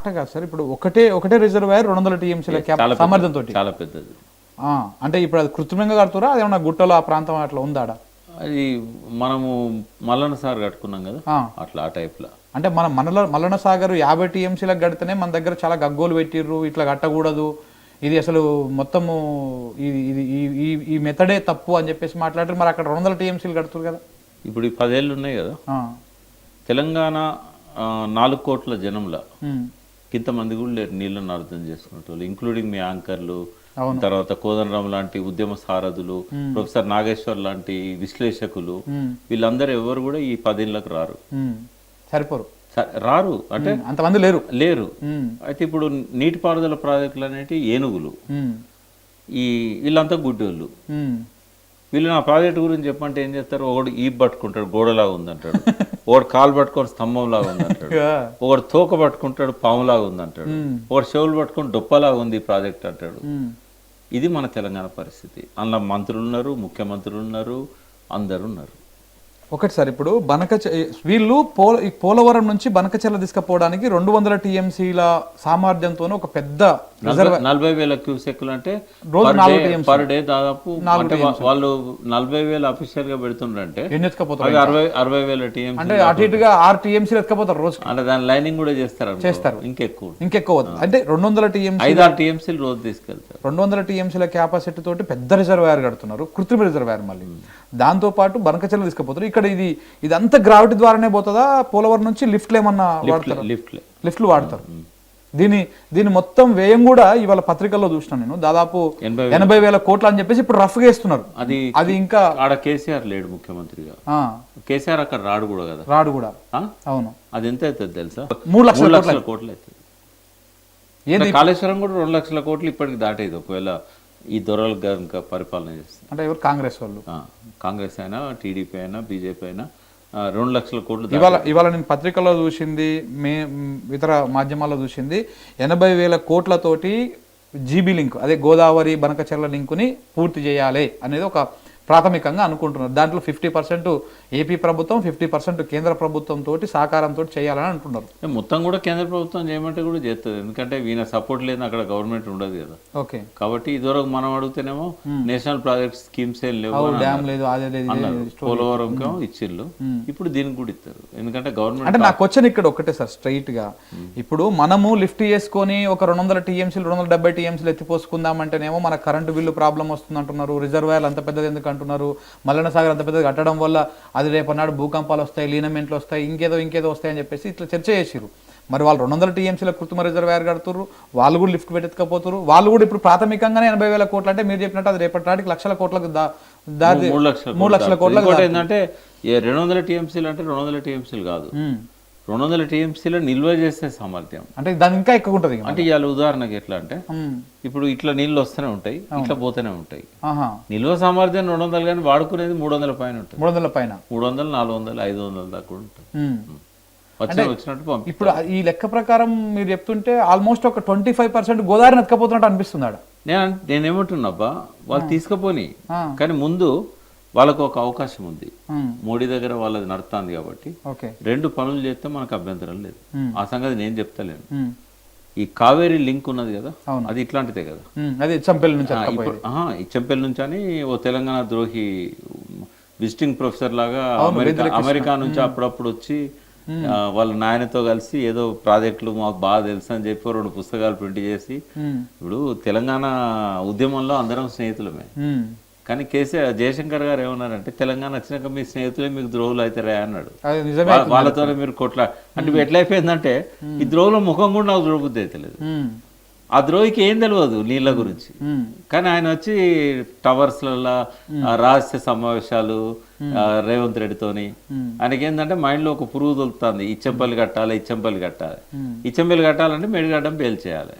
అట్లా కాదు సార్, ఇప్పుడు ఒకటే రిజర్వాయర్ 200 టీఎంసీల సామర్థ్యంతో చాలా పెద్దది. అంటే ఇప్పుడు అది కృత్రిమంగా కడుతురా, అదేమన్నా గుట్టలో ఆ ప్రాంతం అట్లా ఉందా? అది మనము మల్లన్న సార్ కట్టుకున్నాం కదా, అట్లా ఆ టైప్లో. అంటే మన మల్లన్న సాగర్ 50 టీఎంసీలకు కడితేనే మన దగ్గర చాలా గగ్గోలు పెట్టిర్రు, ఇట్లా కట్టకూడదు, ఇది అసలు మొత్తము ఇది ఈ మెథడే తప్పు అని చెప్పేసి మాట్లాడారు. మరి అక్కడ 200 టీఎంసీలు కడుతున్నారు కదా. ఇప్పుడు ఈ 10 ఏళ్ళు ఉన్నాయి కదా, తెలంగాణ 4 కోట్ల జనంలో ఇంతమంది కూడా లేరు నీళ్ళని అర్థం చేసుకునేటోళ్ళు, ఇంక్లూడింగ్ మీ యాంకర్లు, తర్వాత కోదండరాం లాంటి ఉద్యమ సారథులు, ప్రొఫెసర్ నాగేశ్వర్ లాంటి విశ్లేషకులు, వీళ్ళందరూ ఎవరు కూడా ఈ 10 ఏళ్ళకు రారు, రారు అంటే అంతమంది లేరు. అయితే ఇప్పుడు నీటిపారుదల ప్రాజెక్టులు అనేవి ఏనుగులు, వీళ్ళంతా గుడ్డోళ్ళు. వీళ్ళు నా ప్రాజెక్టు గురించి చెప్పంటే ఏం చేస్తారు, ఒకడు ఈబ్ పట్టుకుంటాడు గోడలాగా ఉందంటాడు, ఒకడు కాలు పట్టుకొని స్తంభంలాగా ఉందంటాడు, ఒకడు తోక పట్టుకుంటాడు పాములాగా ఉందంటాడు, ఒకడు చెవులు పట్టుకొని డొప్పలాగా ఉంది ఈ ప్రాజెక్ట్ అంటాడు. ఇది మన తెలంగాణ పరిస్థితి. అందులో మంత్రులు ఉన్నారు, ముఖ్యమంత్రులు ఉన్నారు, అందరు ఉన్నారు. ఒకటి సార్, ఇప్పుడు వీళ్ళు పోలవరం నుంచి బనకచెర్ల తీసుకుపోవడానికి 200 టీఎంసీల సామర్థ్యంతో ఒక పెద్ద 40,000 క్యూసెక్లు అంటే పర్ డే దాదాపు వాళ్ళు 40,000 అఫీషియల్ గా పెడుతుండ్రంటే 60,000 టీఎంసీ అంటే అటు ఇటుగా 6 టీఎంసీలు ఎత్తుకపోతారు రోజు. అంటే దాని లైనింగ్ కూడా చేస్తారు ఇంకెక్కువ అంటే 200 టీఎంసీ 5-6 టీఎంసీలు రోజు తీసుకెళ్తారు. 200 టీఎంసీల కెపాసిటీ తోటి పెద్ద రిజర్వాయర్ కడుతున్నారు, కృత్రిమ రిజర్వాయర్. మళ్ళీ దాంతో పాటు బనకచెర్ల తీసుకుపోతారు. ఇక్కడ ఇదంతా గ్రావిటీ ద్వారానే పోతుందా, పోలవరం నుంచి లిఫ్ట్లు ఏమన్నా వాడతారు? లిఫ్ట్లు వాడతారు. దీని మొత్తం వ్యయం కూడా ఇవాళ పత్రికల్లో చూసినా నేను, దాదాపు 80,000 కోట్లు అని చెప్పేసి ఇప్పుడు రఫ్ గా ఇస్తున్నారు. అది ఇంకా ఆడ కేసీఆర్ లేడు ముఖ్యమంత్రిగా, కేసీఆర్ అక్కడ రాడు కూడా. అవును, అది ఎంత అవుతుంది తెలుసా? 3 లక్షల కోట్లు అవుతుంది. కాళేశ్వరం కూడా 2 లక్షల కోట్లు ఇప్పటికి దాటేది, ఒకవేళ ఈ దొరలు కనుక పరిపాలన చేస్తారు. అంటే ఎవరు? కాంగ్రెస్ వాళ్ళు. కాంగ్రెస్ అయినా, టీడీపీ అయినా, బీజేపీ అయినా 2 లక్షల కోట్లు. ఇవాళ నేను పత్రికల్లో చూసింది, ఇతర మాధ్యమాల్లో చూసింది, 80,000 కోట్లతోటి జీబీ లింక్, అదే గోదావరి బనకచెర్ల లింకుని పూర్తి చేయాలి అనేది ఒక ప్రాథమికంగా అనుకుంటున్నారు. దాంట్లో 50% ఏపీ ప్రభుత్వం, 50% కేంద్ర ప్రభుత్వం తోటి సహకారంతో చేయాలని అంటున్నారు. మొత్తం కూడా కేంద్ర ప్రభుత్వం చేయమంటే కూడా చేస్తుంది, ఎందుకంటే వీళ్ళ సపోర్ట్ లేదు, అక్కడ గవర్నమెంట్ ఉండదు కదా. ఓకే, కాబట్టి ఇదివరకు మనం అడుగుతేనేమో నేషనల్ ప్రాజెక్ట్ స్కీమ్స్ ఏం లేవు, డ్యామ్ లేదు, అదే లేదు, పోలవరం ఇచ్చిళ్ళు, ఇప్పుడు దీనికి కూడా ఇస్తారు, ఎందుకంటే గవర్నమెంట్. అంటే నాకు క్వశ్చన్ ఇక్కడ ఒకటే సార్, స్ట్రైట్ గా, ఇప్పుడు మనము లిఫ్ట్ చేసుకొని ఒక 200 టీఎంసీలు 270 టీఎంసీలు ఎత్తిపోసుకుందామంటేనేమో మన కరెంటు బిల్లు ప్రాబ్లం వస్తుంది అంటున్నారు, రిజర్వాయర్లు అంత పెద్దది ఎందుకు అంటున్నారు, మల్లన్న సాగర్ అంత పెద్దది కట్టడం వల్ల అది రేపన్నాడు భూకంపాలు వస్తాయి, లీనమెంట్లు వస్తాయి, ఇంకేదో వస్తాయి అని చెప్పేసి ఇట్లా చర్చ చేసిరు. మరి వాళ్ళు 200 టీఎంసీల కృత్రిమ రిజర్వాయర్ కడుతున్నారు, వాళ్ళు కూడా లిఫ్ట్ పెట్టెత్తుకపోతారు, వాళ్ళు కూడా ఇప్పుడు ప్రాథమికంగానే 80,000 కోట్లు అంటే మీరు చెప్పినట్టు అది రేపటి నాటికి లక్షల కోట్లకు 3 లక్షల కోట్లకు ఏంటంటే 200 టీఎంసీలు అంటే 200 టీఎంసీలు కాదు, 200 టీఎంసీలో నిల్వ చేసే సామర్థ్యం. అంటే దాని ఇంకా ఎక్కువ ఉంటుంది. అంటే ఇవాళ ఉదాహరణకి ఎట్లా అంటే, ఇప్పుడు ఇట్లా నీళ్ళు వస్తూనే ఉంటాయి, ఇట్లా పోతూనే ఉంటాయి, నిల్వ సామర్థ్యం 200 కానీ వాడుకునేది 300 పైన ఉంటుంది, 300 పైన, 300, 400, 500 దాకా ఉంటుంది. వచ్చినట్టు ఇప్పుడు ఈ లెక్క ప్రకారం మీరు చెప్తుంటే ఆల్మోస్ట్ ఒక 25% గోదావరిని ఎత్తుకపోతున్నట్టు అనిపిస్తుంది. నేనేమంటున్నాబ్బా, వాళ్ళు తీసుకుపోని, కానీ ముందు వాళ్ళకు ఒక అవకాశం ఉంది, మోడీ దగ్గర వాళ్ళది నడుస్తుంది కాబట్టి 2 పనులు చేస్తే మనకు అభ్యంతరం లేదు. ఆ సంగతి నేను చెప్తలేను. ఈ కావేరీ లింక్ ఉన్నది కదా, అది ఇట్లాంటిదే కదా, ఇచ్చంపల్లి నుంచి అని ఓ తెలంగాణ ద్రోహి విజిటింగ్ ప్రొఫెసర్ లాగా అమెరికా నుంచి అప్పుడప్పుడు వచ్చి వాళ్ళ నాయనతో కలిసి ఏదో ప్రాజెక్టులు మాకు బాగా తెలుసు అని చెప్పి 2 పుస్తకాలు ప్రింట్ చేసి, ఇప్పుడు తెలంగాణ ఉద్యమంలో అందరం స్నేహితులమే, కానీ జయశంకర్ గారు ఏమన్నారంటే, తెలంగాణ వచ్చినాక మీ స్నేహితులే మీకు ద్రోహులు అవుతారా అన్నాడు. వాళ్ళతోనే మీరు అంటే ఎట్లయిపోయిందంటే, ఈ ద్రోహుల ముఖం కూడా నాకు ద్రోహబుద్ధి అవుతలేదు. ఆ ద్రోహికి ఏం తెలియదు నీళ్ళ గురించి, కానీ ఆయన వచ్చి టవర్స్లలో రహస్య సమావేశాలు రేవంత్ రెడ్డితోని, ఆయనకి ఏంటంటే మైండ్లో ఒక పురుగు తొలుతుంది, ఇచ్చంపల్లి కట్టాలి, ఇచ్చంపల్లి కట్టాలంటే మేడిగడ్డం పేల్చేయాలి.